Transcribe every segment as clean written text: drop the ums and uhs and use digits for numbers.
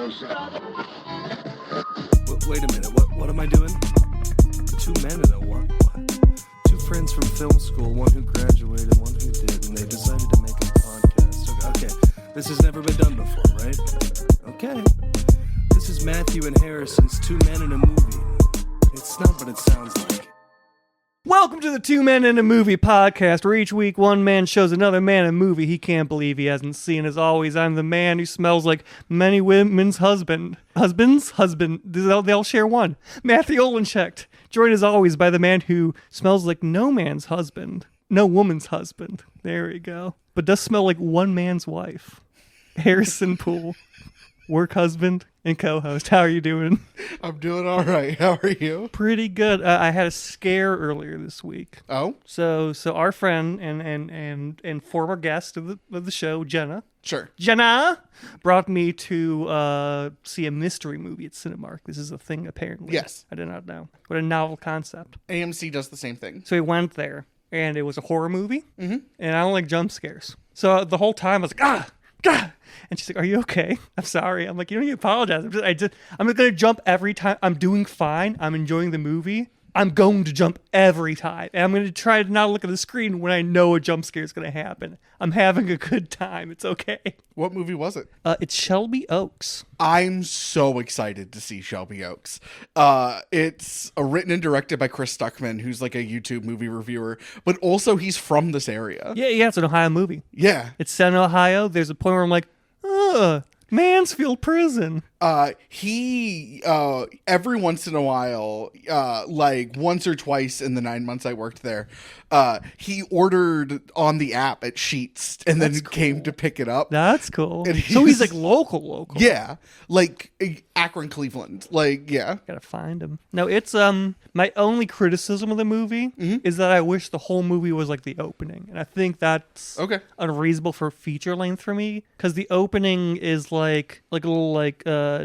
Wait a minute, what am I doing? Two men and a what? Two friends from film school, one who graduated, one who did, and they decided to make a podcast. Okay, this has never been done before, right? Okay. This is Matthew and Harrison's Two Men in a Movie. It's not what it sounds like. Welcome to the Two Men in a Movie podcast, where each week one man shows another man a movie he can't believe he hasn't seen. As always, I'm the man who smells like many women's husband. Husbands? Husband. They all share one. Matthew Olencheck. Joined as always by the man who smells like no man's husband. No woman's husband. There we go. But does smell like one man's wife. Harrison Poole. Work husband and co-host. How are you doing? I'm doing all right. How are you? Pretty good. I had a scare earlier this week. Oh? So our friend and former guest of the show, Jenna. Sure. Jenna brought me to see a mystery movie at Cinemark. This is a thing, apparently. Yes. I did not know. What a novel concept. AMC does the same thing. So we went there, and it was a horror movie, and I don't like jump scares. So the whole time I was like, God. And she's like, "Are you okay?" I'm sorry. I'm like, "You don't need to apologize. I'm going to jump every time. I'm doing fine. I'm enjoying the movie. I'm going to jump every time. And I'm going to try to not look at the screen when I know a jump scare is going to happen. I'm having a good time. It's okay." What movie was it? It's Shelby Oaks. I'm so excited to see Shelby Oaks. It's written and directed by Chris Stuckman, who's like a YouTube movie reviewer, but also he's from this area. Yeah, it's an Ohio movie. Yeah. It's set in Ohio. There's a point where I'm like, Mansfield Prison. He every once in a while, like once or twice in the 9 months I worked there, he ordered on the app at Sheetz and then came to pick it up. That's cool. And So he's like local. Yeah, like Akron, Cleveland. Like, yeah. Gotta find him. No, it's my only criticism of the movie is that I wish the whole movie was like the opening, and I think that's Okay. unreasonable for feature length for me, because the opening is like a little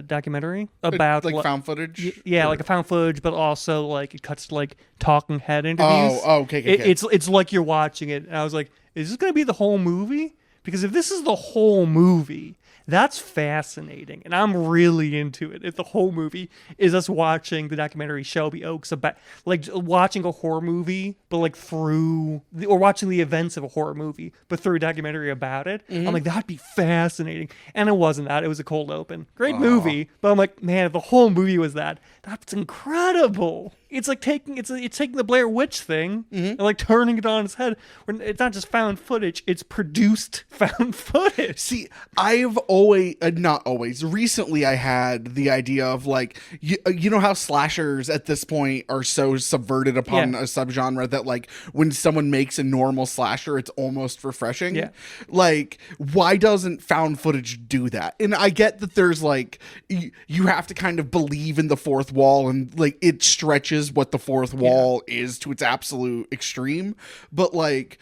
documentary about like found footage. Yeah, like a found footage, but also like it cuts to like talking head interviews. Okay. It's like you're watching it, and I was like, is this gonna be the whole movie? Because if this is the whole movie, that's fascinating, and I'm really into it. If the whole movie is us watching the documentary Shelby Oaks about, like, watching a horror movie, but like or watching the events of a horror movie, but through a documentary about it, I'm like, that'd be fascinating. And it wasn't that. It was a cold open. Great movie, but I'm like, man, if the whole movie was that, that's incredible. It's like taking the Blair Witch thing and like turning it on its head. When it's not just found footage; it's produced found footage. See, I've always, not always, recently I had the idea of like, you know how slashers at this point are so subverted upon a subgenre that like when someone makes a normal slasher, it's almost refreshing. Yeah. Like, why doesn't found footage do that? And I get that there's like, you have to kind of believe in the fourth wall and like it stretches what the fourth wall is to its absolute extreme, but like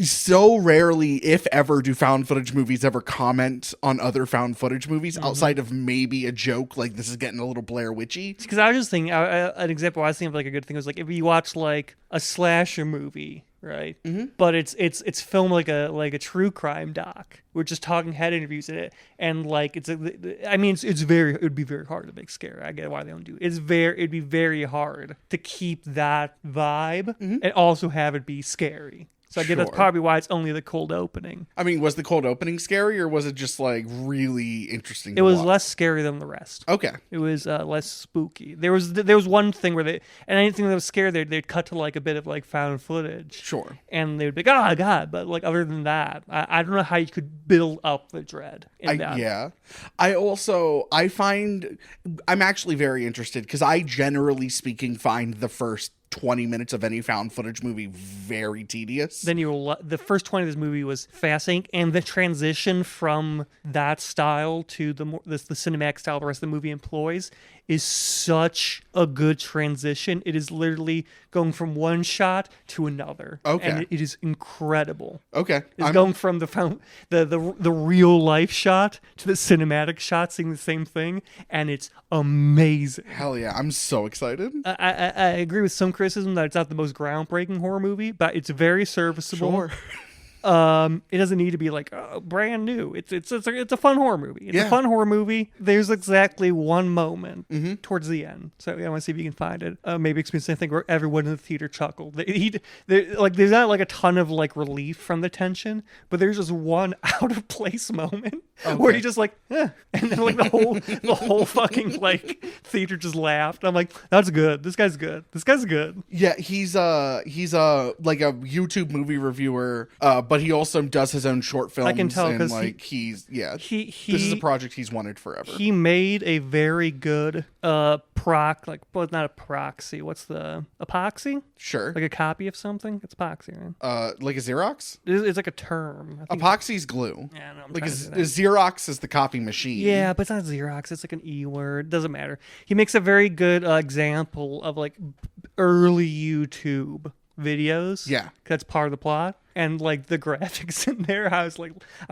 so rarely, if ever, do found footage movies ever comment on other found footage movies outside of maybe a joke like this is getting a little Blair Witchy. Because I was just thinking, an example I was thinking of like a good thing was like if you watch like a slasher movie, right? But it's filmed like a true crime doc. We're just talking head interviews in it, and like it would be very hard to make scary. I get why they don't do it. It'd be very hard to keep that vibe and also have it be scary. So I get that's probably why it's only the cold opening. I mean, was the cold opening scary, or was it just like really interesting? It was less scary than the rest. Okay. It was less spooky. There was one thing where and anything that was scary, they'd cut to like a bit of like found footage. Sure. And they'd be like, oh God, but like other than that, I don't know how you could build up the dread in that. Yeah. I find I'm actually very interested because I generally speaking find the first 20 minutes of any found footage movie very tedious. Then the first 20 of this movie was fascinating, and the transition from that style to the cinematic style the rest of the movie employs is such a good transition. It is literally going from one shot to another. Okay. And it is incredible. Okay. It's going from the real life shot to the cinematic shot, seeing the same thing, and it's amazing. Hell yeah, I'm so excited. I agree with some criticism that it's not the most groundbreaking horror movie, but it's very serviceable. Sure. It doesn't need to be like brand new. It's a fun horror movie. It's a fun horror movie. There's exactly one moment towards the end. So I want to see if you can find it. Maybe experience something where everyone in the theater chuckled. There's not like a ton of like relief from the tension, but there's just one out of place moment where he just like, and then like the whole fucking like theater just laughed. I'm like, that's good. This guy's good. This guy's good. Yeah, he's like a YouTube movie reviewer, but he also does his own short films. I can tell because this is a project he's wanted forever. He made a very good not a proxy. What's the epoxy? Sure, like a copy of something. It's epoxy, right? Like a Xerox. It's like a term. Epoxy's glue. Yeah, no, like a Xerox is the copy machine. Yeah, but it's not Xerox. It's like an E word. Doesn't matter. He makes a very good example of like early YouTube videos. Yeah, that's part of the plot. And like the graphics in there, I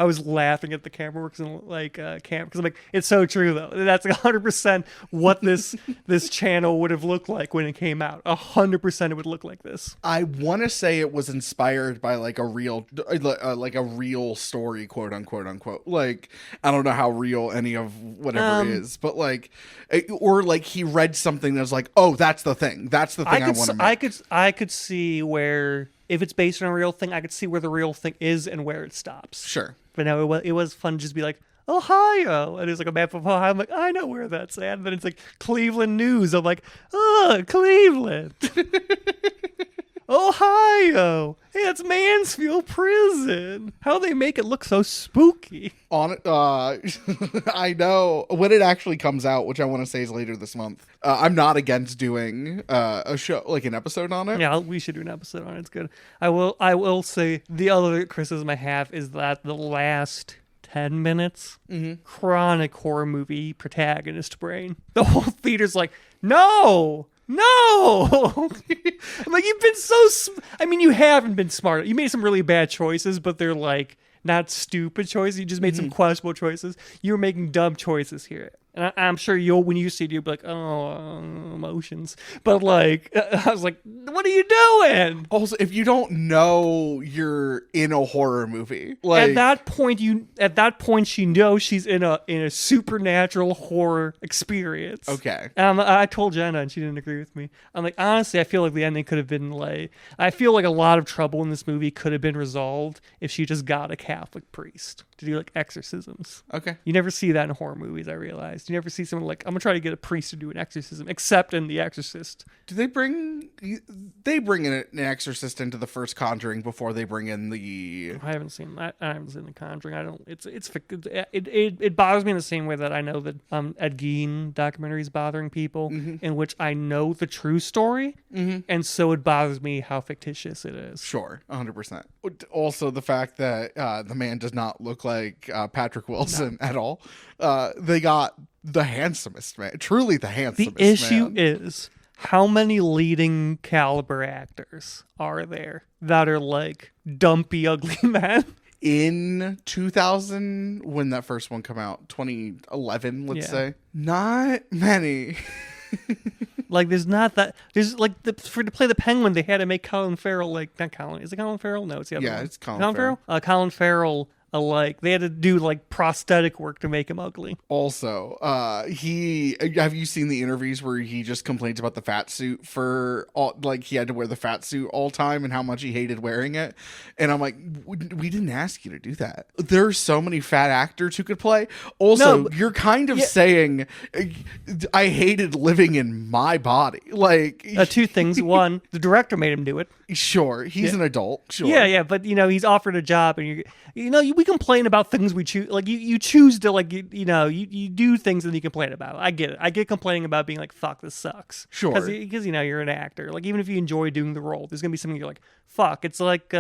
was laughing at the camera works and like camera because I'm like, it's so true though. That's 100% what this channel would have looked like when it came out. 100% it would look like this. I want to say it was inspired by like a real story, quote unquote. Like I don't know how real any of whatever is, but like, or like he read something that was like, oh, that's the thing. That's the thing I want to make. I could see where. If it's based on a real thing, I could see where the real thing is and where it stops. Sure. But no, it was fun to just be like, Ohio. And it's like a map of Ohio. I'm like, I know where that's at. And then it's like Cleveland news. I'm like, oh, Cleveland. Ohio. Hey, that's Mansfield Prison. How they make it look so spooky. I know when it actually comes out, which I want to say is later this month. I'm not against doing a show, like an episode on it. Yeah, we should do an episode on it. It's good. I will say the other criticism I have is that the last 10 minutes, chronic horror movie protagonist brain. The whole theater's like, no. I'm like, you've been you haven't been smart. You made some really bad choices, but they're like not stupid choices. You just made some questionable choices. You were making dumb choices here. And I'm sure when you see it, you'll be like, oh, emotions. But like, I was like, what are you doing? Also, if you don't know you're in a horror movie, like at that point, she knows she's in a supernatural horror experience. Okay. And I told Jenna, and she didn't agree with me. I'm like, honestly, I feel like the ending could have been like, I feel like a lot of trouble in this movie could have been resolved if she just got a Catholic priest to do like exorcisms. Okay. You never see that in horror movies, I realized. You never see someone like, I'm gonna try to get a priest to do an exorcism, except in The Exorcist. Do they bring in an exorcist into the first Conjuring before they bring in the? I haven't seen that. I haven't seen The Conjuring. I don't. It bothers me in the same way that I know that Ed Gein documentaries bothering people, in which I know the true story, and so it bothers me how fictitious it is. Sure, 100%. Also, the fact that the man does not look like Patrick Wilson at all. They got the handsomest man, truly the handsomest man. The issue is, how many leading caliber actors are there that are like dumpy, ugly men? In 2000, when that first one came out, 2011, let's say, not many. Like, there's not that. There's like to play the Penguin, they had to make Colin Farrell not Colin. Is it Colin Farrell? No, it's the other one. Yeah, it's Colin Farrell. Colin Farrell. Like they had to do like prosthetic work to make him ugly. Also, have you seen the interviews where he just complains about the fat suit he had to wear the fat suit all time and how much he hated wearing it? And I'm like, we didn't ask you to do that. There are so many fat actors who could play. Also, you're kind of saying I hated living in my body. Like two things. One, the director made him do it. Sure, he's an adult. Sure. Yeah, but he's offered a job, and we complain about things we choose. Like you choose to you do things that you complain about. I get it. I get complaining about being like, fuck, this sucks. Sure. Because you're an actor. Like even if you enjoy doing the role, there's gonna be something you're like, fuck. It's like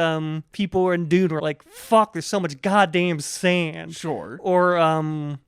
people in Dune were like, fuck, there's so much goddamn sand. Sure. Or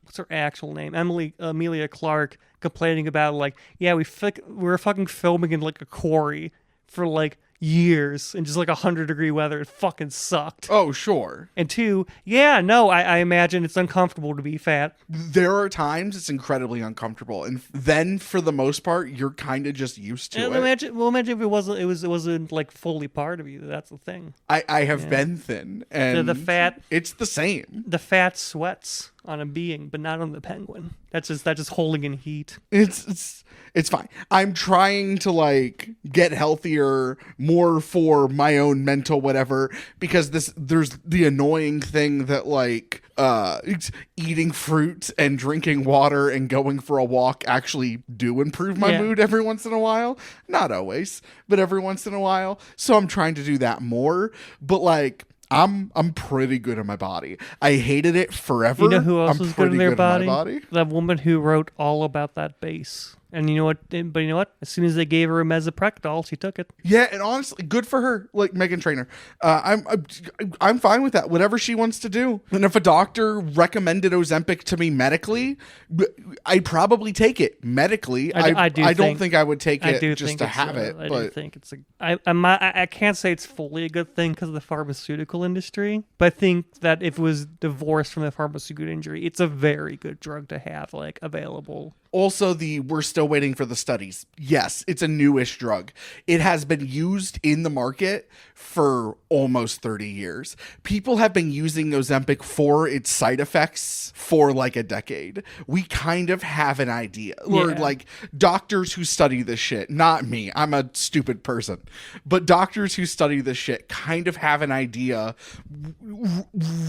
what's her actual name? Amelia Clark complaining about like, yeah, we were fucking filming in like a quarry for like years in just like 100-degree weather. It fucking sucked. Oh, sure. And 2, yeah, no, I imagine it's uncomfortable to be fat. There are times it's incredibly uncomfortable, and then for the most part, you're kind of just used to And it. imagine if it wasn't like fully part of you. That's the thing. I have been thin, and The fat, it's the same. the fat sweats on a being, but not on the penguin. That's just holding in heat. It's fine. I'm trying to like get healthier more for my own mental whatever, because there's the annoying thing that like it's eating fruit and drinking water and going for a walk actually do improve my mood every once in a while. Not always, but every once in a while. So I'm trying to do that more, but like I'm pretty good in my body. I hated it forever. You know who else I'm was good in pretty their my body? That woman who wrote all about that bass. And you know what? But you know what? As soon as they gave her a Mesoprectol, she took it. Yeah, and honestly, good for her. Like Megan Trainor, I'm fine with that. Whatever she wants to do. And if a doctor recommended Ozempic to me medically, I'd probably take it medically. I don't think I would take it just to have it. I do think it's I can't say it's fully a good thing because of the pharmaceutical industry, but I think that if it was divorced from the pharmaceutical industry, it's a very good drug to have like available. Also, we're still waiting for the studies. Yes, it's a newish drug. It has been used in the market for almost 30 years. People have been using Ozempic for its side effects for like a decade. We kind of have an idea. Or like doctors who study this shit, not me, I'm a stupid person, but doctors who study this shit kind of have an idea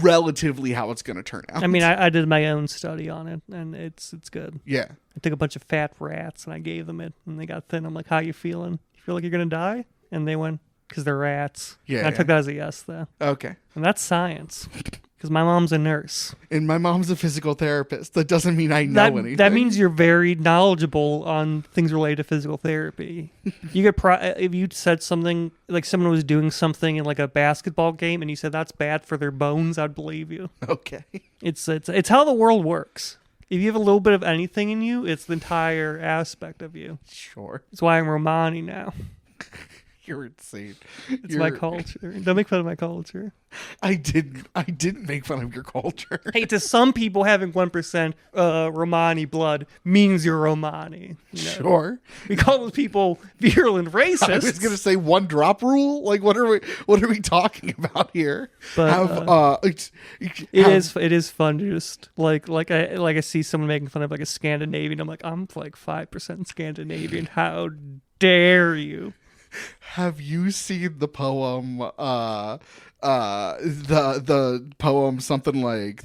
relatively how it's going to turn out. I mean, I did my own study on it, and it's good. Yeah. I took a bunch of fat rats and I gave them it, and they got thin. I'm like, "How you feeling? You feel like you're gonna die?" And they went, "Because they're rats." Yeah. And I took that as a yes, though. Okay. And that's science. Because my mom's a nurse. And my mom's a physical therapist. That doesn't mean I know anything. That means you're very knowledgeable on things related to physical therapy. You get if you said something like someone was doing something in like a basketball game, and you said that's bad for their bones, I'd believe you. Okay. It's how the world works. If you have a little bit of anything in you, it's the entire aspect of you. Sure. That's why I'm Romani now. You're insane. It's my culture. Don't make fun of my culture. I didn't make fun of your culture. Hey, to some people, having 1% Romani blood means you're Romani. You know? Sure. We call those people virulent racists. I was gonna say 1 drop rule. Like, what are we talking about here? But it is fun to just like I see someone making fun of like a Scandinavian. I'm like, I'm like 5% Scandinavian. How dare you? Have you seen the poem? The poem something like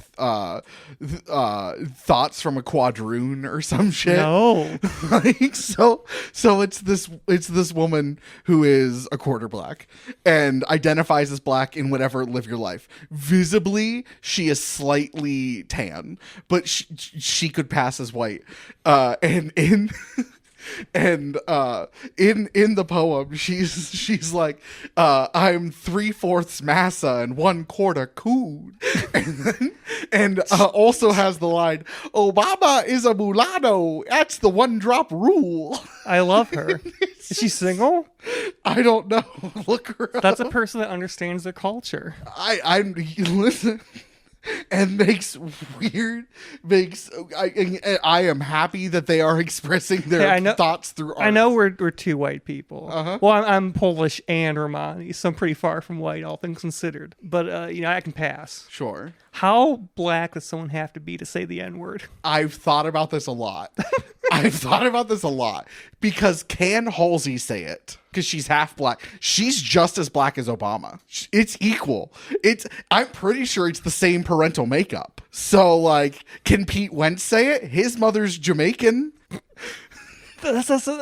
thoughts from a quadroon or some shit. No. Like, so it's this woman who is a quarter black and identifies as black in whatever Live Your Life. Visibly, she is slightly tan, but she could pass as white. And in in the poem, she's like, I'm 3/4 massa and 1/4 coon, and also has the line, Obama is a mulatto. That's the 1 drop rule. I love her. Is she single? I don't know. Look her up. That's a person that understands their culture. I'm listen. And I am happy that they are expressing their thoughts through art. I know we're 2 white people. Uh-huh. Well, I'm Polish and Romani, so I'm pretty far from white, all things considered. But I can pass. Sure. How black does someone have to be to say the N-word? I've thought about this a lot. Because can Halsey say it? Because she's half black. She's just as black as Obama. It's equal. I'm pretty sure it's the same parental makeup. So, like, can Pete Wentz say it? His mother's Jamaican. That's also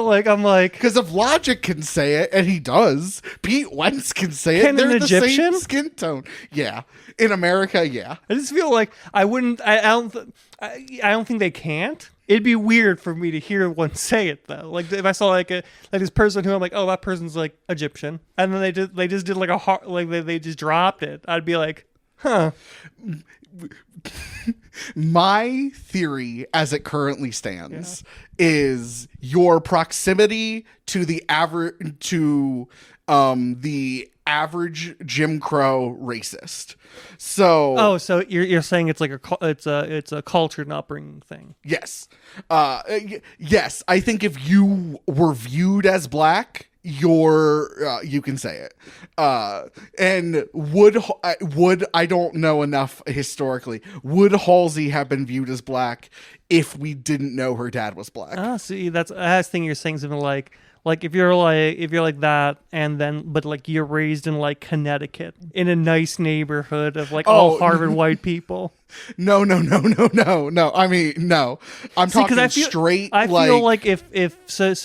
I'm like, because if Logic can say it, and he does, Pete Wentz can say it. They're the same skin tone. Yeah, in America, yeah. I just feel like I wouldn't. I don't think they can't. It'd be weird for me to hear one say it though. Like if I saw like this person who I'm like, oh, that person's like Egyptian, and then they just did like a they just dropped it. I'd be like, huh. My theory, as it currently stands, is your proximity to the average Jim Crow racist. So, so you're saying it's like it's a cultured and upbringing thing. yes, yes. I think if you were viewed as black, you can say it. And would I don't know enough historically. Would Halsey have been viewed as black if we didn't know her dad was black? See, I was thinking you're saying something like if you're like that, and then but like you're raised in like Connecticut in a nice neighborhood of like all Harvard white people. No. I mean, no. I'm talking straight. I feel like if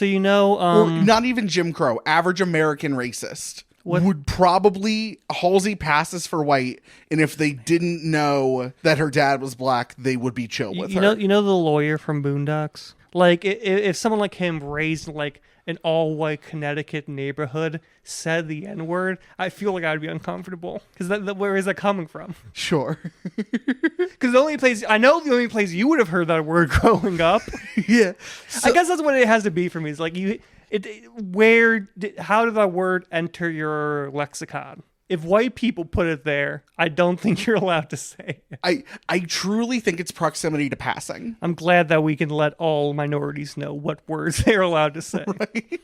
you know, or not even Jim Crow, average American racist would probably Halsey passes for white, and if they didn't know that her dad was black, they would be chill with her. You know the lawyer from Boondocks. Like if someone like him raised in like an all-white Connecticut neighborhood said the N-word, I feel like I would be uncomfortable. Because where is that coming from? Sure. Because the only place you would have heard that word growing up. Yeah. I guess that's what it has to be for me. It's like how did that word enter your lexicon? If white people put it there, I don't think you're allowed to say it. I truly think it's proximity to passing. I'm glad that we can let all minorities know what words they're allowed to say. Right?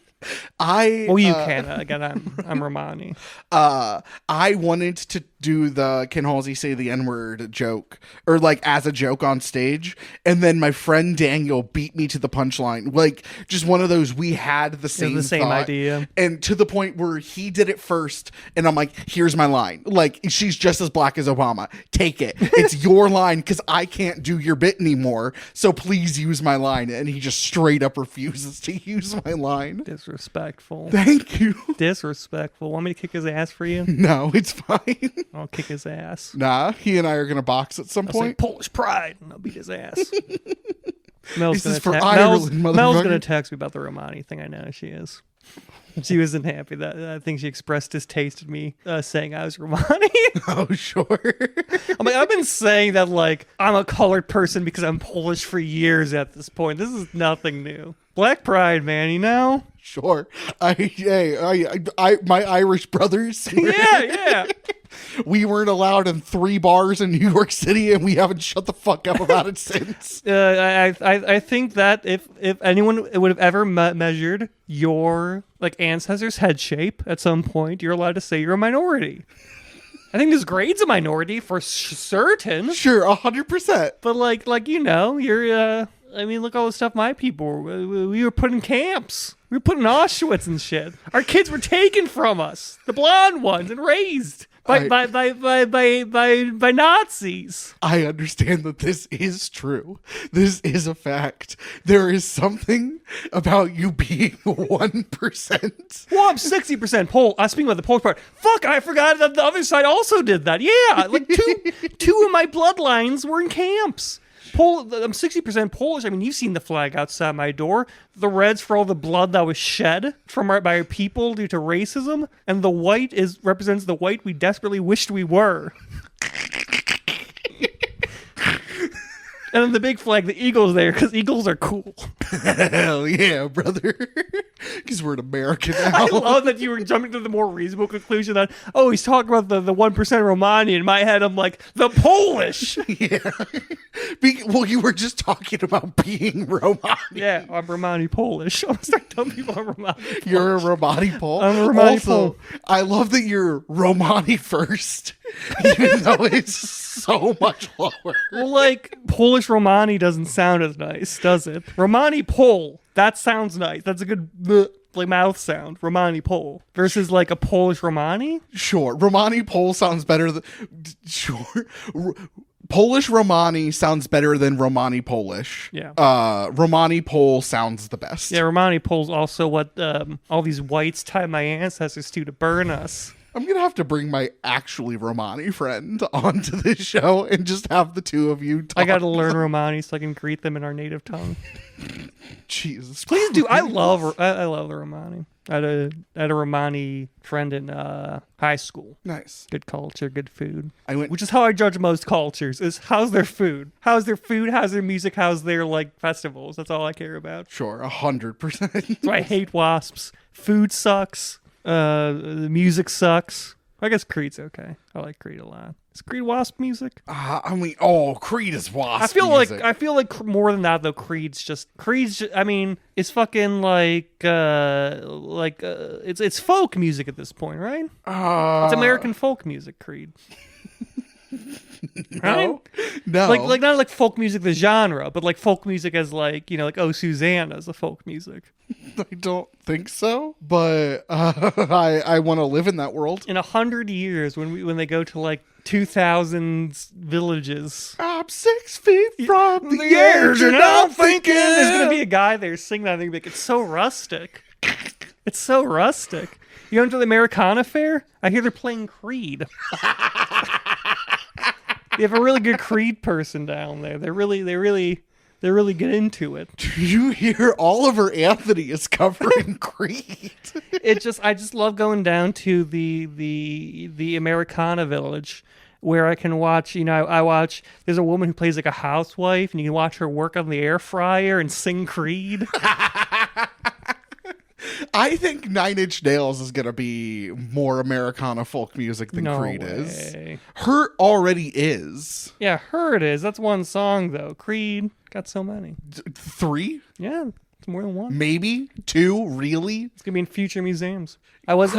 You can. Again, I'm Romani. I wanted to do the Can Halsey say the N-word joke, or like as a joke on stage, and then my friend Daniel beat me to the punchline. Like just one of those, we had the same idea, and to the point where he did it first, and I'm like, here's my line. Like, she's just as black as Obama. Take it. It's your line because I can't do your bit anymore. So please use my line. And he just straight up refuses to use my line. Disrespectful. Thank you. Disrespectful. Want me to kick his ass for you? No, it's fine. I'll kick his ass. Nah, he and I are going to box at some point. Polish pride, and I'll beat his ass. This is for Ireland, motherfucker. Mel's going to text me about the Romani thing. I know she is. She wasn't happy. I think she expressed distaste at me saying I was Romani. Oh, sure. I'm like, I've been saying that like I'm a colored person because I'm Polish for years at this point. This is nothing new. Black pride, man, you know? Sure. My Irish brothers. Yeah. We weren't allowed in 3 bars in New York City, and we haven't shut the fuck up about it since. I think that if anyone would have ever measured your like ancestors' head shape at some point, you're allowed to say you're a minority. I think this grade's a minority for certain. Sure, 100%. But like you know, you're. I mean, look all the stuff my people were. We were put in camps. We were put in Auschwitz and shit. Our kids were taken from us, the blonde ones, and raised by Nazis. I understand that this is true. This is a fact. There is something about you being 1%. Well, I'm 60% Pole. Speaking about the Polish part, fuck, I forgot that the other side also did that. Yeah, like two of my bloodlines were in camps. I'm 60% Polish. I mean, you've seen the flag outside my door. The red's for all the blood that was shed by our people due to racism, and the white represents the white we desperately wished we were. And then the big flag, the eagle's there because eagles are cool. Hell yeah, brother. Because we're an American now. I love that you were jumping to the more reasonable conclusion that, he's talking about the 1% Romani. In my head, I'm like, the Polish. Yeah. Well, you were just talking about being Romani. Yeah, I'm Romani Polish. I'm going to start telling people I'm Romani Polish. You're a Romani Pole? I'm a Romani Pole. I love that you're Romani first, even though it's so much lower. Well, like, Polish Romani doesn't sound as nice, does it? Romani Pole, that sounds nice. That's a good like mouth sound. Romani Pole versus like a Polish Romani. Sure, Romani Pole sounds better than Polish Romani sounds better than Romani Polish. Yeah. Romani Pole sounds the best. Yeah, Romani Pole's also what all these whites tied my ancestors to burn us. I'm going to have to bring my actually Romani friend onto this show and just have the two of you talk. I got to learn Romani so I can greet them in our native tongue. Jesus. Please do. I love the Romani. I had a Romani friend in high school. Nice. Good culture, good food. I went. Which is how I judge most cultures, is how's their food? How's their food? How's their music? How's their, like, festivals? That's all I care about. Sure, 100%. So I hate wasps. Food sucks. The music sucks. I guess Creed's okay. I like Creed a lot. Is Creed wasp music? I mean, Creed is wasp I feel music. like more than that though. Creed's just I mean, it's fucking it's folk music at this point, right? It's American folk music. Creed. Right? No. Like not like folk music the genre, but like folk music as like, you know, like Oh Susanna is a folk music. I don't think so, but I want to live in that world. In 100 years, when they go to like 2000s villages, I'm 6 feet from the edge, and I'm thinking there's gonna be a guy there singing that thing. Like, it's so rustic. It's so rustic. You go into the Americana Fair, I hear they're playing Creed. You have a really good Creed person down there. They really get into it. Do you hear Oliver Anthony is covering Creed? I just love going down to the Americana village where I can watch, you know, there's a woman who plays like a housewife and you can watch her work on the air fryer and sing Creed. I think Nine Inch Nails is going to be more Americana folk music than Creed is. Hurt already is. Yeah, Hurt is. That's one song, though. Creed got so many. 3? Yeah, it's more than one. Maybe 2? Really? It's going to be in future museums. I learned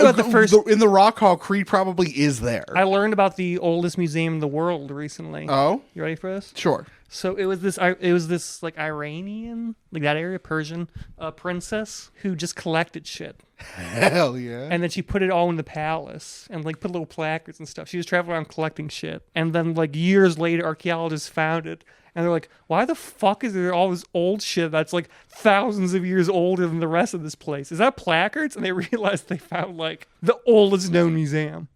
about the first... In the Rock Hall, Creed probably is there. I learned about the oldest museum in the world recently. Oh? You ready for this? Sure. So it was this like Iranian, like that area, Persian princess who just collected shit. Hell yeah. And then she put it all in the palace and like put little placards and stuff. She was traveling around collecting shit. And then like years later, archaeologists found it. And they're like, why the fuck is there all this old shit that's like thousands of years older than the rest of this place? Is that placards? And they realized they found like the oldest known museum.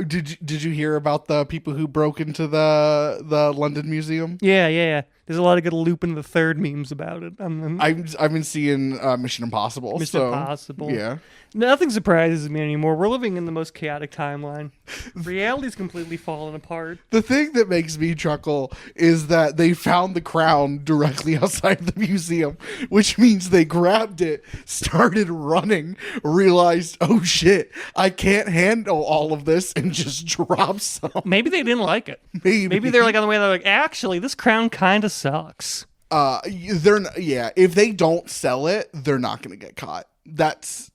Did you hear about the people who broke into the London Museum? Yeah. There's a lot of good Lupin the Third memes about it. I've been seeing Mission Impossible. Impossible. Yeah. Nothing surprises me anymore. We're living in the most chaotic timeline. Reality's completely fallen apart. The thing that makes me chuckle is that they found the crown directly outside the museum, which means they grabbed it, started running, realized, oh shit, I can't handle all of this, and just dropped some. Maybe they didn't like it. Maybe they're like on the way, they're like, actually, this crown kind of sucks. If they don't sell it, they're not going to get caught. That's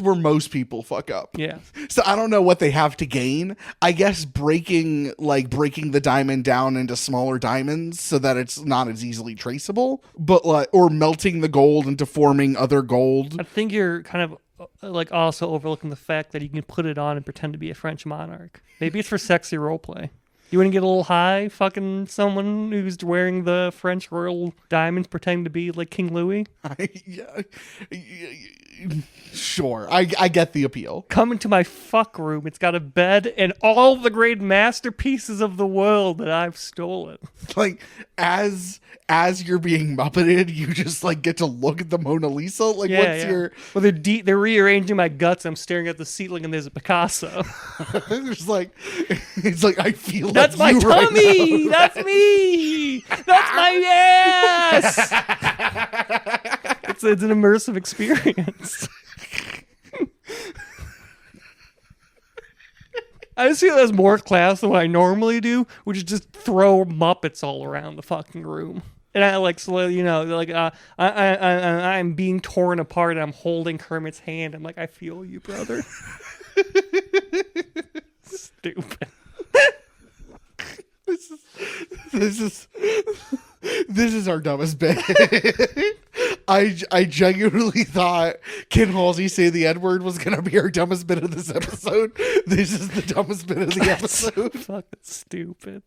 where most people fuck up. Yeah. So I don't know what they have to gain. I guess breaking the diamond down into smaller diamonds so that it's not as easily traceable, but or melting the gold into forming other gold. I think you're kind of like also overlooking the fact that you can put it on and pretend to be a French monarch. Maybe it's for sexy roleplay. You want to get a little high, fucking someone who's wearing the French royal diamonds, pretending to be like King Louis? Sure, I get the appeal. Come into my fuck room. It's got a bed and all the great masterpieces of the world that I've stolen. Like, as you're being Muppeted, you just like get to look at the Mona Lisa. Like, your? Well, they're rearranging my guts. I'm staring at the ceiling, and there's a Picasso. It's like I feel that's like my tummy. Right, that's me. That's my ass. It's an immersive experience. I just feel that's more class than what I normally do, which is just throw Muppets all around the fucking room. And I like, so, you know, like I'm being torn apart and I'm holding Kermit's hand. I'm like, I feel you, brother. Stupid. This is our dumbest bit. I genuinely thought Ken Halsey say the N-word was gonna be our dumbest bit of this episode. This is the dumbest bit of the episode. Fucking stupid.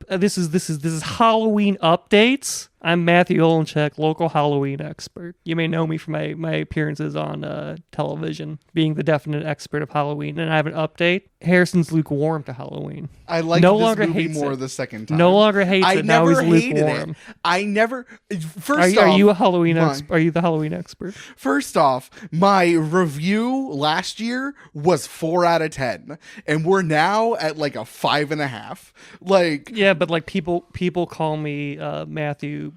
This is Halloween updates. I'm Matthew Olenchek, local Halloween expert. You may know me from my appearances on television, being the definite expert of Halloween. And I have an update. Harrison's lukewarm to Halloween. I like no this longer movie hates more it. the second time. No longer hates I it. Now never he's hated lukewarm. it. I never. Are you a Halloween expert? Are you the Halloween expert? First off, my review last year was 4 out of 10, and we're now at like a 5.5. Like, yeah, but like people call me Matthew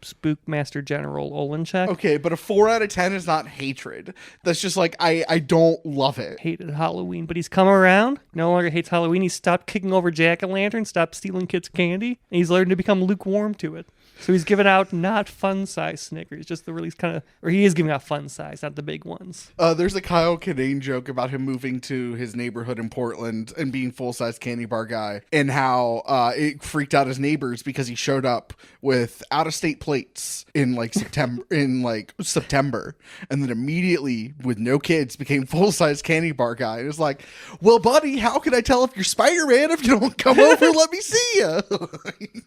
Spookmaster General Olenchek. okay, but a 4 out of 10 is not hatred. That's just like I don't love it. Hated Halloween, but he's come around. No longer hates Halloween. He's stopped kicking over jack-o'-lanterns, stopped stealing kids' candy, and he's learned to become lukewarm to it. So he's giving out not fun-size Snickers, just the really kind of, or he is giving out fun-size, not the big ones. There's a Kyle Kinane joke about him moving to his neighborhood in Portland and being full-size candy bar guy, and how it freaked out his neighbors because he showed up with out-of-state plates in like September, and then immediately with no kids became full-size candy bar guy. And it was like, well, buddy, how can I tell if you're Spider-Man if you don't come over and let me see you?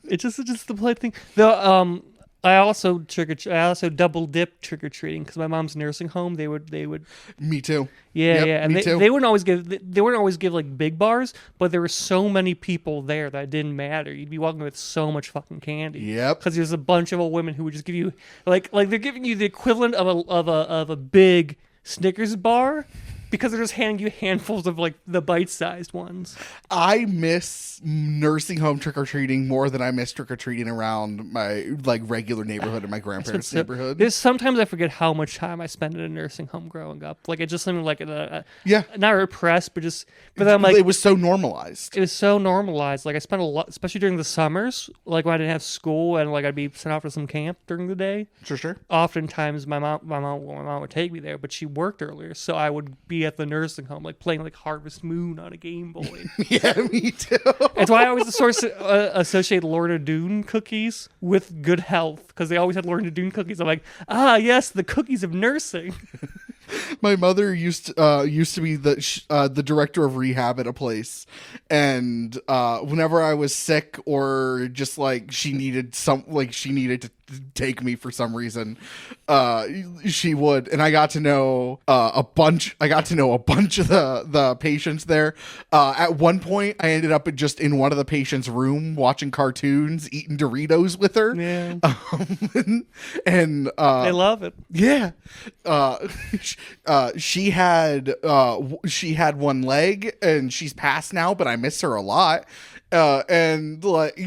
It's just the plate thing. I also double dip trick or treating because my mom's nursing home. They would. Me too. Yeah, Yep, yeah, and me too. they wouldn't always give like big bars, but there were so many people there that it didn't matter. You'd be walking with so much fucking candy. Yep. Because there's a bunch of old women who would just give you like they're giving you the equivalent of a big Snickers bar. Because they're just handing you handfuls of like the bite-sized ones. I miss nursing home trick-or-treating more than I miss trick-or-treating around my like regular neighborhood and my grandparents' neighborhood. There's sometimes I forget how much time I spent in a nursing home growing up. Like it just seemed like Yeah. not repressed, but I'm like it was so normalized. it was so normalized. Like I spent a lot, especially during the summers, like when I didn't have school and like I'd be sent off to some camp during the day. Sure. Oftentimes my mom would take me there, but she worked earlier, so I would be at the nursing home, like playing like Harvest Moon on a Game Boy. Yeah, me too. That's why I always associate Lorna Doone cookies with good health, because they always had Lorna Doone cookies. I'm like, yes, the cookies of nursing. My mother used to be the director of rehab at a place, and whenever I was sick or just like she needed to take me for some reason, she would, and I got to know a bunch of the patients there. At one point, I ended up just in one of the patients' room watching cartoons, eating Doritos with her. Yeah, and I love it. Yeah. She had one leg and she's passed now, but I miss her a lot. And like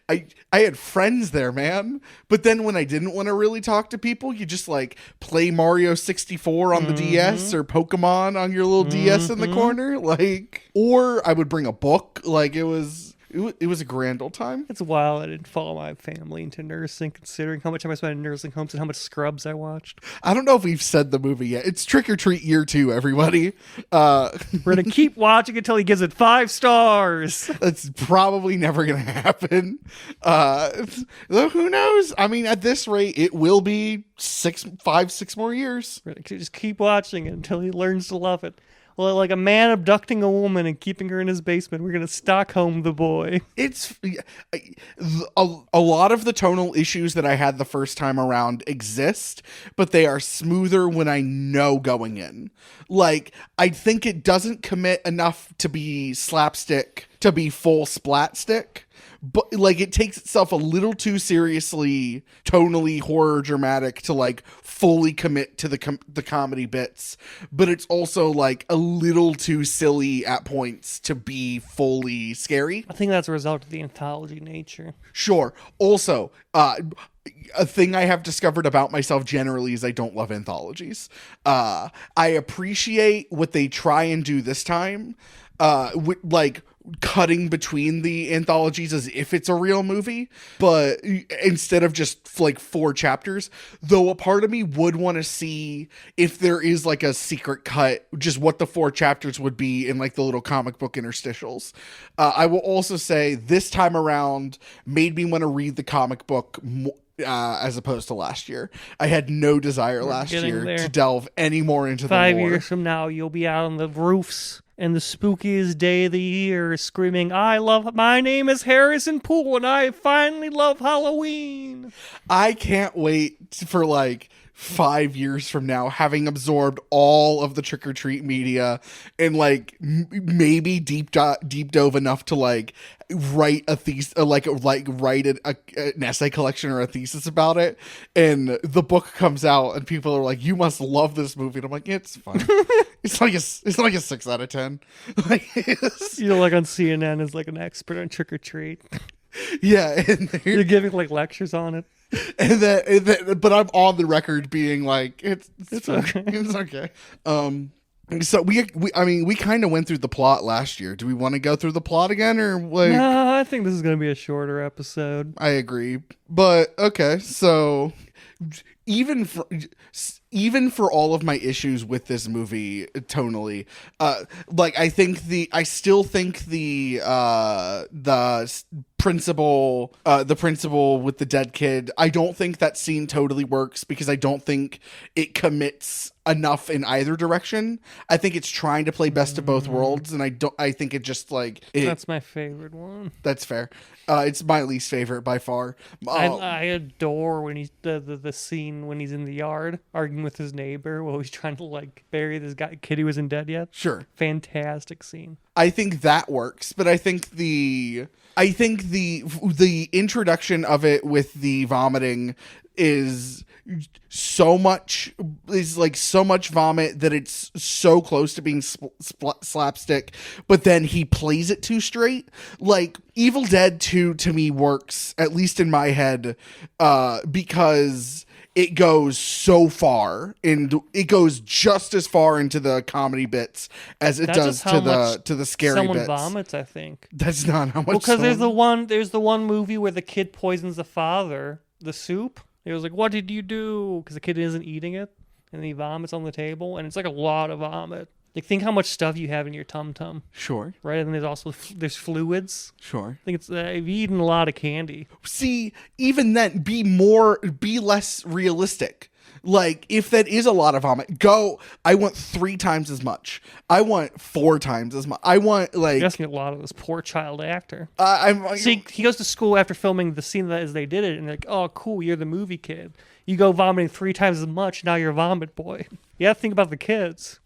I had friends there, man. But then when I didn't want to really talk to people, you just like play Mario 64 on the DS or Pokemon on your little DS in the corner, like, or I would bring a book. Like it was a grand old time. It's wild I didn't follow my family into nursing, considering how much time I spent in nursing homes and how much Scrubs I watched. I don't know if we've said the movie yet. It's Trick or Treat Year 2, everybody. We're gonna keep watching until he gives it 5 stars. That's probably never gonna happen. Though who knows? I mean, at this rate, it will be 6 more years. We're gonna just keep watching it until he learns to love it. Well, like a man abducting a woman and keeping her in his basement, we're going to Stockholm the boy. It's a lot of the tonal issues that I had the first time around exist, but they are smoother when I know going in. Like, I think it doesn't commit enough to be slapstick, to be full splat stick. But like it takes itself a little too seriously, tonally horror dramatic to like fully commit to the comedy bits, but it's also like a little too silly at points to be fully scary. I think that's a result of the anthology nature. Sure. Also, a thing I have discovered about myself generally is I don't love anthologies. I appreciate what they try and do this time, like cutting between the anthologies as if it's a real movie, but instead of just like 4 chapters, though a part of me would want to see if there is like a secret cut, just what the 4 chapters would be in like the little comic book interstitials. I will also say this time around made me want to read the comic book as opposed to last year. I had no desire last year to delve any more into the lore. 5 years from now, you'll be out on the roofs and the spookiest day of the year, screaming, my name is Harrison Poole, and I finally love Halloween. I can't wait for like 5 years from now, having absorbed all of the trick or treat media and like maybe deep dove enough to like write a thesis, write an essay collection or a thesis about it, and the book comes out and people are like, you must love this movie, and I'm like, it's fine. it's like a 6 out of 10. Like, like on CNN as like an expert on trick or treat. Yeah, and you're giving like lectures on it. And then, but I'm on the record being like, it's okay. It's okay. So we kind of went through the plot last year. Do we want to go through the plot again, or like? No, I think this is going to be a shorter episode. I agree, but okay. So even for all of my issues with this movie tonally, I still think the principal with the dead kid, I don't think that scene totally works because I don't think it commits enough in either direction. I think it's trying to play best of both worlds, and I think it just like that's my favorite one. That's fair. It's my least favorite by far. I adore when he's the scene when he's in the yard arguing with his neighbor while he's trying to like bury this kid who isn't dead yet. Sure. Fantastic scene. I think that works, but I think the introduction of it with the vomiting is so much vomit that it's so close to being slapstick, but then he plays it too straight. Like Evil Dead 2 to me works, at least in my head, because it goes so far, and it goes just as far into the comedy bits as it does to the scary someone bits. Vomits, I think. That's not how much. Because there's the one movie where the kid poisons the father, the soup. It was like, what did you do? Because the kid isn't eating it, and then he vomits on the table, and it's like a lot of vomit. Like, think how much stuff you have in your tum-tum. Sure. Right? And there's also there's fluids. Sure. I think it's you've eaten a lot of candy. See, even then, be less realistic. Like, if that is a lot of vomit, I want 3 times as much. I want 4 times as much. I want, like... You're asking a lot of this poor child actor. See, he goes to school after filming the scene as they did it, and they're like, oh, cool, you're the movie kid. You go vomiting 3 times as much, now you're a vomit boy. You have to think about the kids.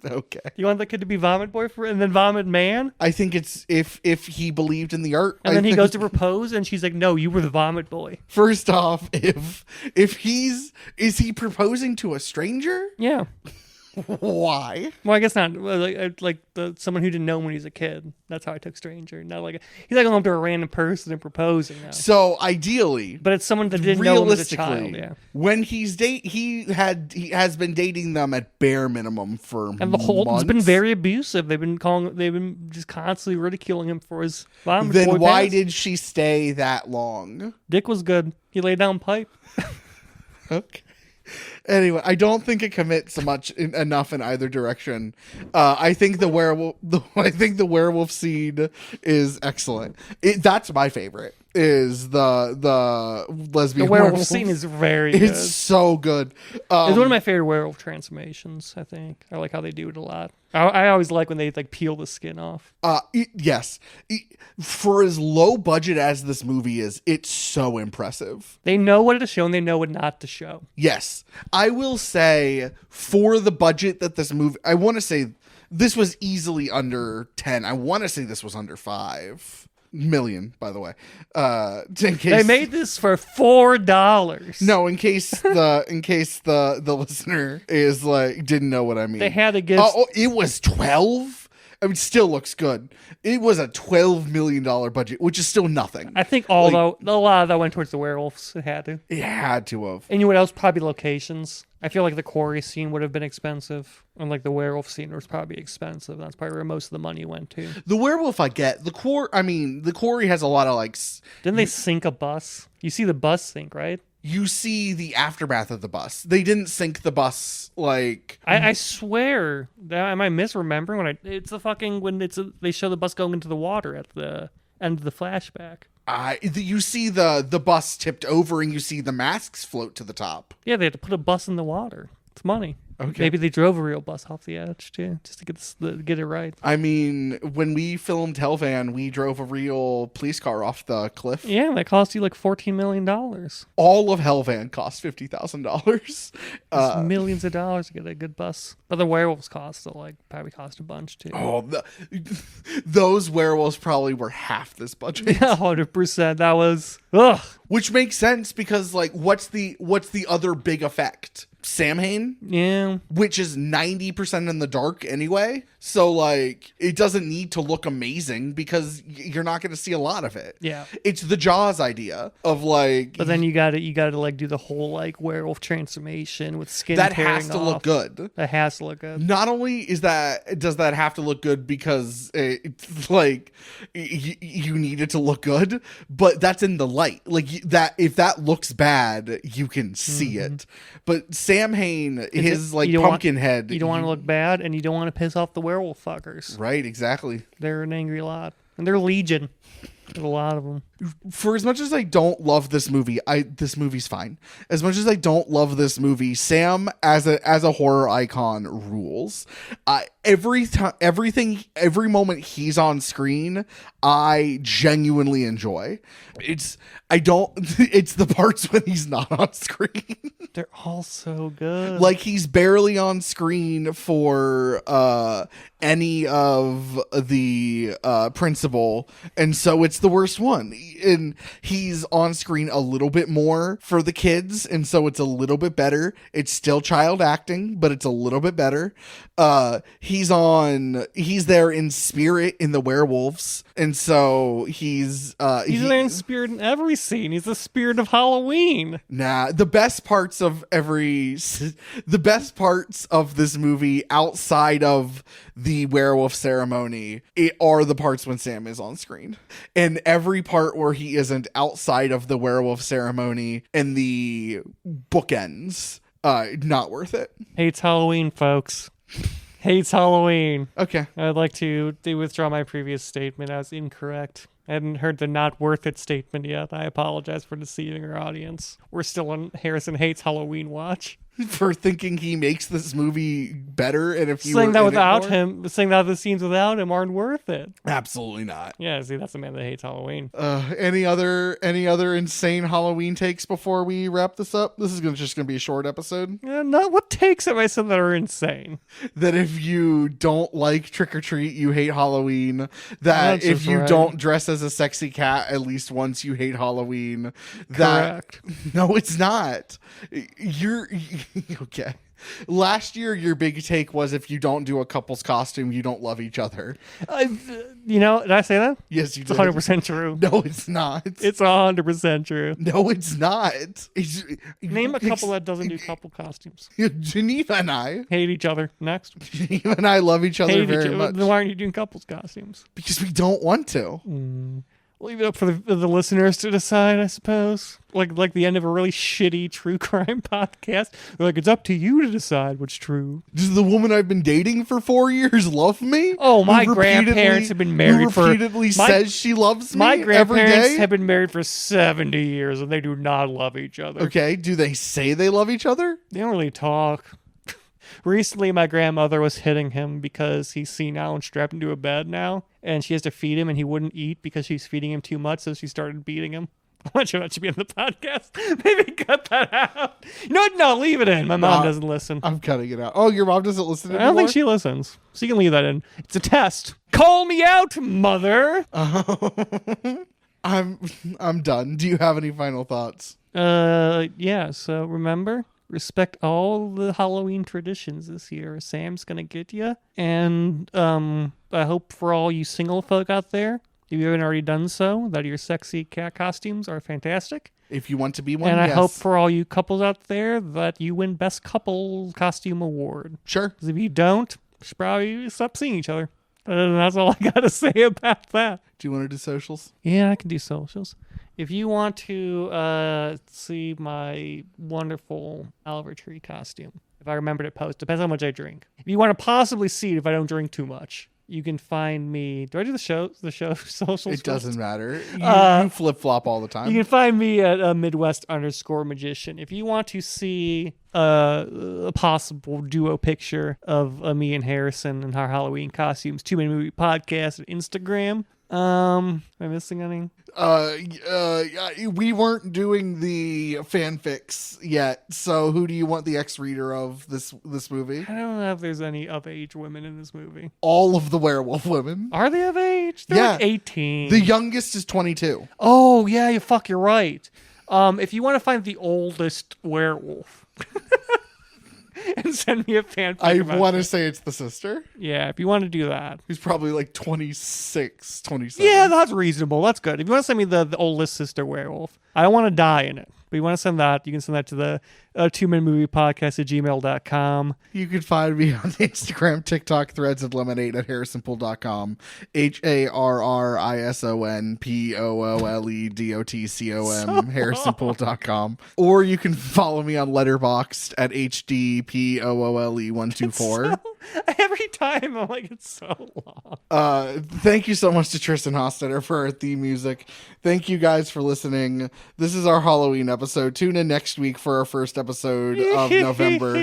Okay. You want that kid to be vomit boy and then vomit man? I think it's if he believed in the art. And then he goes to propose and she's like, no, you were the vomit boy. First off, is he proposing to a stranger? Yeah. Why? Well, I guess not. Someone who didn't know him when he was a kid. That's how I took stranger. Not like he's like going up to a random person and proposing now. So ideally, but it's someone that didn't know him as a child. Yeah. When he has been dating them at bare minimum for and the whole months. It's been very abusive. They've been just constantly ridiculing him for his vomit. Then boy why past. did she stay that long? Dick was good. He laid down pipe. Okay. Anyway, I don't think it commits enough in either direction. I think the werewolf scene is excellent. That's my favorite. Is the lesbian werewolf scene is very good. It's so good. It's one of my favorite werewolf transformations, I think. I like how they do it a lot. I always like when they like peel the skin off. Yes. For as low budget as this movie is, it's so impressive. They know what to show and they know what not to show. Yes. I will say, for the budget that this movie, I want to say this was easily under 10. I want to say this was under 5 million, by the way. They made this for $4. No, in case the listener is like didn't know what I mean. They had to give. It was 12. I mean, still looks good. It was a $12 million budget, which is still nothing. I think a lot of that went towards the werewolves. It had to. It had to have. And you know what else? Probably locations. I feel like the quarry scene would have been expensive, and like the werewolf scene was probably expensive. That's probably where most of the money went to. The werewolf, I get. The quarry has a lot of like. Didn't they sink a bus? You see the bus sink, right? You see the aftermath of the bus. They didn't sink the bus like. I swear. Am I misremembering when they show the bus going into the water at the end of the flashback? You see the bus tipped over and you see the masks float to the top. Yeah, they had to put a bus in the water. It's money. Okay. Maybe they drove a real bus off the edge too, just to get it right. I mean, when we filmed Hellvan, we drove a real police car off the cliff. Yeah, that cost you like $14 million. All of Hellvan cost $50,000. It's millions of dollars to get a good bus. But the werewolves probably cost a bunch too. Oh, those werewolves probably were half this budget. Yeah, 100%. That was ugh. Which makes sense because, like, what's the other big effect? Samhain, Yeah. which is 90% in the dark anyway. So, like, it doesn't need to look amazing because you're not going to see a lot of it. Yeah. It's the Jaws idea of, like... But then you gotta like do the whole like werewolf transformation with skin that tearing has to off. look good. That has to look good. Not only does that have to look good because it's like you need it to look good, but that's in the light. Like that, if that looks bad, you can see it. But Samhain, his like pumpkin head, You don't want to look bad, and you don't want to piss off the werewolf fuckers. right? Exactly. They're an angry lot, and they're legion. There's a lot of them. For as much as I don't love this movie, this movie's fine. As much as I don't love this movie, Sam as a horror icon rules. Every moment he's on screen, I genuinely enjoy. It's the parts when he's not on screen. They're all so good. Like he's barely on screen for any of the principal, and so it's the worst one. And he's on screen a little bit more for the kids, and so it's a little bit better. It's still child acting, but it's a little bit better. He's there in spirit in the werewolves, and so he's there in spirit in every scene. He's the spirit of Halloween. Nah, the best parts of this movie outside of the werewolf ceremony are the parts when Sam is on screen. And every part where he isn't outside of the werewolf ceremony and the bookends, not worth it. Hates Halloween, folks. Hates Halloween. Okay. I'd like to withdraw my previous statement as incorrect. I hadn't heard the not worth it statement yet. I apologize for deceiving our audience. We're still on Harrison Hates Halloween watch. For thinking he makes this movie better, and if you saying were that in without it more? him, saying that the scenes without him aren't worth it. Absolutely not. Yeah, see, that's a man that hates Halloween. Any other insane Halloween takes before we wrap this up? This is just gonna be a short episode. Yeah, what takes have I said that are insane? That if you don't like trick or treat, you hate Halloween. That That's if just you right. don't dress as a sexy cat at least once, you hate Halloween. Correct. No, it's not. You're okay. Last year, your big take was if you don't do a couple's costume, you don't love each other. Did I say that? Yes, you It's did. 100% true. No, it's not. It's 100% true. No, it's not. Name a couple that doesn't do couple costumes. Geneva and I. Hate each other. Next. Geneva and I love each other Hate very each other. much. Then why aren't you doing couples costumes? Because we don't want to. Leave it up for the listeners to decide, I suppose. Like the end of a really shitty true crime podcast. They're like, it's up to you to decide what's true. Does the woman I've been dating for 4 years love me? Oh, my Who grandparents have been married who repeatedly says she loves me My every grandparents day? have been married for 70 years, and they do not love each other. Okay, do they say they love each other? They don't really talk. Recently, my grandmother was hitting him because he's senile and strapped into a bed now, and she has to feed him, and he wouldn't eat because she's feeding him too much, so she started beating him. I'm not sure that should be in the podcast. Maybe cut that out. You know what? No, leave it in. My mom doesn't listen. I'm cutting it out. Oh, your mom doesn't listen anymore? I don't think she listens. So you can leave that in. It's a test. Call me out, mother. I'm done. Do you have any final thoughts? Yeah, so remember, respect all the Halloween traditions this year. Sam's gonna get you. And I hope for all you single folk out there, if you haven't already done so, that your sexy cat costumes are fantastic. If you want to be one, And I yes. hope for all you couples out there that you win Best Couple Costume Award. Sure. Because if you don't, you should probably stop seeing each other. And that's all I got to say about that. Do you want to do socials? Yeah, I can do socials. If you want to see my wonderful Oliver Tree costume, if I remember to post, depends how much I drink. If you want to possibly see it if I don't drink too much, You can find me. Do I do the show socials? It doesn't matter. You, Uh, you flip flop all the time. You can find me at Midwest_magician. If you want to see a possible duo picture of me and Harrison in our Halloween costumes, Too Many Movie Podcast at Instagram. Am I missing any? We weren't doing the fanfics yet. So who do you want the ex-reader of this movie? I don't know if there's any of age women in this movie. All of the werewolf women. Are they of age? They're Yeah. like 18. The youngest is 22. Oh yeah, you're right. If you want to find the oldest werewolf. And send me a fanfic. I about want to it. say it's the sister. Yeah, if you want to do that. Who's probably like 26, 27. Yeah, that's reasonable. That's good. If you want to send me the oldest sister werewolf, I don't want to die in it. But you want to send that, you can send that to the 2minmoviepodcast@gmail.com. You can find me on Instagram, TikTok, Threads, and Lemonade at harrisonpool.com. HARRISONPOOLEDOTCOM, harrisonpool.com. Or you can follow me on Letterboxd at HDPOOLE124. Every time I'm like, it's so long. Thank you so much to Tristan Hostetter for our theme music. Thank you guys for listening. This is our Halloween episode. Tune in next week for our first episode of November.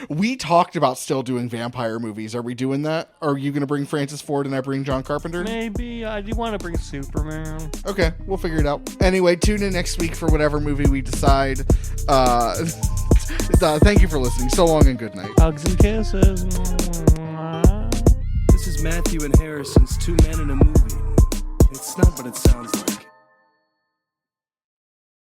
We talked about still doing vampire movies. Are we doing that? Are you going to bring Francis Ford and I bring John Carpenter? Maybe. I do want to bring Superman. Okay, we'll figure it out. Anyway, tune in next week for whatever movie we decide. Thank you for listening. So long and good night. Hugs and kisses. This is Matthew and Harrison's Two Men in a Movie. It's not what it sounds like.